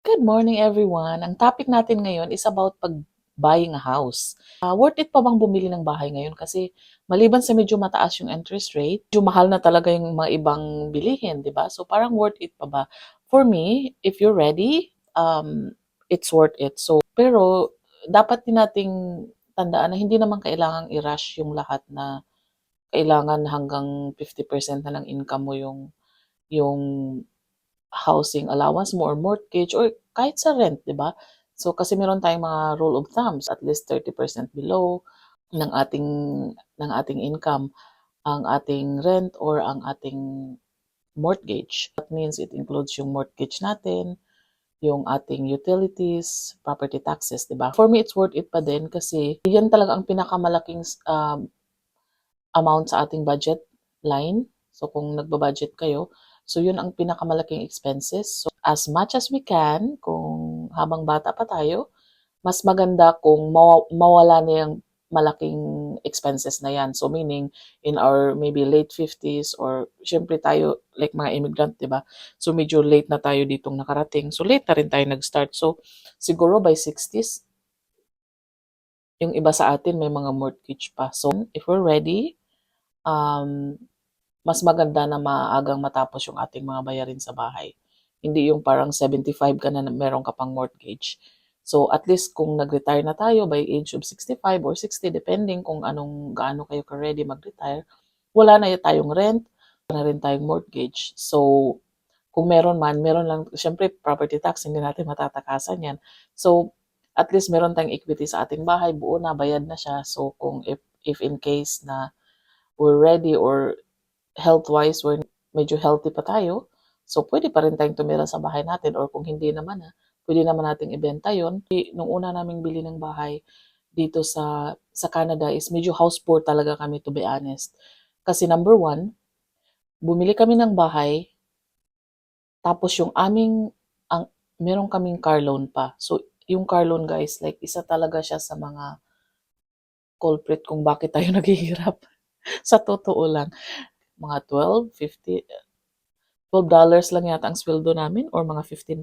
Good morning everyone. Ang topic natin ngayon is about buying a house. Worth it pa bang bumili ng bahay ngayon? Kasi maliban sa medyo mataas yung interest rate, medyo mahal na talaga yung mga ibang bilihin, di ba? So parang worth it pa ba? For me, if you're ready, it's worth it. So, pero dapat din nating tandaan na hindi naman kailangang i-rush yung lahat na kailangan hanggang 50% na ng income mo yung housing allowance mo or mortgage or kahit sa rent, 'di ba? So kasi meron tayong mga rule of thumbs, at least 30% below ng ating income ang ating rent or ang ating mortgage. That means it includes yung mortgage natin, yung ating utilities, property taxes, 'di ba? For me, it's worth it pa din kasi yan talaga ang pinakamalaking amount sa ating budget line. So kung nagba-budget kayo, so yun ang pinakamalaking expenses. So as much as we can, kung habang bata pa tayo, mas maganda kung mawala na yung malaking expenses na yan. So meaning, in our maybe late 50s or syempre tayo, like mga immigrant, di ba? So medyo late na tayo ditong nakarating. So late na rin tayo nag-start. So siguro by 60s, yung iba sa atin may mga mortgage pa. So if we're ready, um, mas maganda na maagang matapos yung ating mga bayarin sa bahay. Hindi yung parang 75 ka na meron ka pang mortgage. So at least kung nag-retire na tayo by age of 65 or 60, depending kung gaano kayo ka-ready mag-retire, wala na tayong rent, wala na rin tayong mortgage. So kung meron lang, syempre property tax, hindi natin matatakasan yan. So at least meron tayong equity sa ating bahay, buo na, bayad na siya. So kung if in case na we're ready or health-wise, medyo healthy pa tayo, so pwede pa rin tayong tumira sa bahay natin or kung hindi naman pwede naman nating ibenta yon. Nung una naming bili ng bahay dito sa Canada is medyo house poor talaga kami, to be honest. Kasi number one, bumili kami ng bahay, tapos yung meron kaming car loan pa. So yung car loan guys, like isa talaga siya sa mga culprit kung bakit tayo naghihirap. Sa totoo lang, mga 12 dollars lang yata ang sweldo namin or mga $15.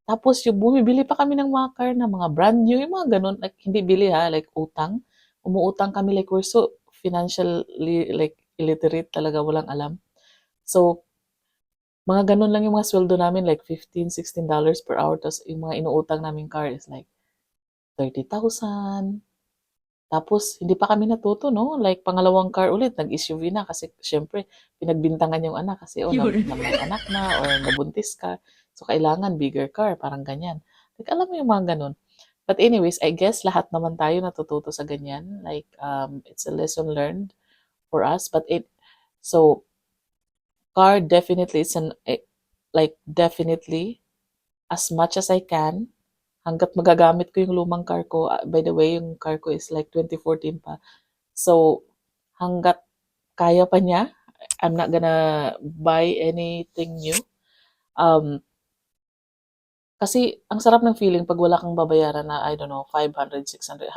Tapos yung bumibili pa kami ng mga car na mga brand new, yung mga ganun, like hindi bili like utang. Umuutang kami, like we're so financially like illiterate talaga, walang alam. So, mga ganun lang yung mga sweldo namin, like $15, $16 per hour. Tapos yung mga inuutang namin car is like 30,000. Tapos, hindi pa kami natuto, no? Like, pangalawang car ulit, nag-SUV na kasi syempre, pinagbintangan yung anak kasi, Yun. na may anak na or nabuntis ka. So, kailangan bigger car, parang ganyan. Like, alam mo yung mga ganun. But anyways, I guess lahat naman tayo natututo sa ganyan. Like, it's a lesson learned for us. So, car definitely, like, definitely, as much as I can, hanggat magagamit ko yung lumang car ko. By the way, yung car ko is like 2014 pa. So, hangga't kaya pa niya, I'm not gonna buy anything new. Um, kasi ang sarap ng feeling pag wala kang babayaran na, I don't know, 500, 600.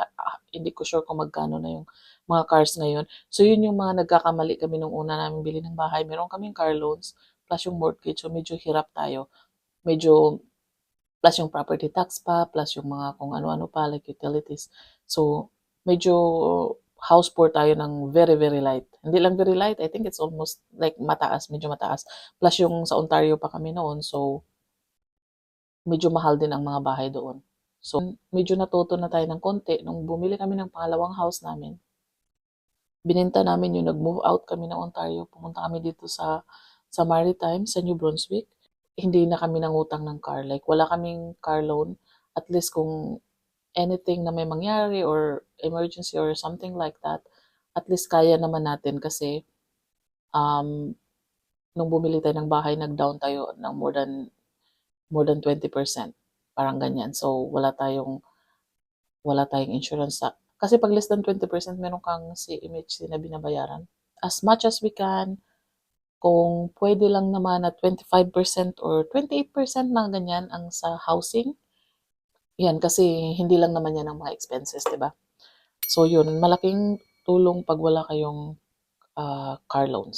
Hindi ko sure kung magkano na yung mga cars ngayon. So, yun yung mga nagkakamali kami nung una namin bili ng bahay. Meron kaming car loans plus yung mortgage. So, medyo hirap tayo. Medyo plus yung property tax pa, plus yung mga kung ano-ano pa, like utilities. So, medyo house poor tayo ng very, very light. Hindi lang very light, I think it's almost like mataas, medyo mataas. Plus yung sa Ontario pa kami noon, so medyo mahal din ang mga bahay doon. So, medyo natuto na tayo ng konti. Nung bumili kami ng pangalawang house namin, binenta namin yung nag-move out kami ng Ontario. Pumunta kami dito sa Maritime, sa New Brunswick. Hindi na kami nangutang ng car. Like, wala kaming car loan. At least kung anything na may mangyari or emergency or something like that, at least kaya naman natin kasi um, nung bumili tayo ng bahay, nag-down tayo ng more than 20%. Parang ganyan. So, wala tayong insurance kasi pag less than 20%, meron kang CMHC na binabayaran. As much as we can, kung pwede lang naman na 25% or 28% na ganyan ang sa housing, yan, kasi hindi lang naman yan ang mga expenses, di ba? So yun, malaking tulong pag wala kayong car loans.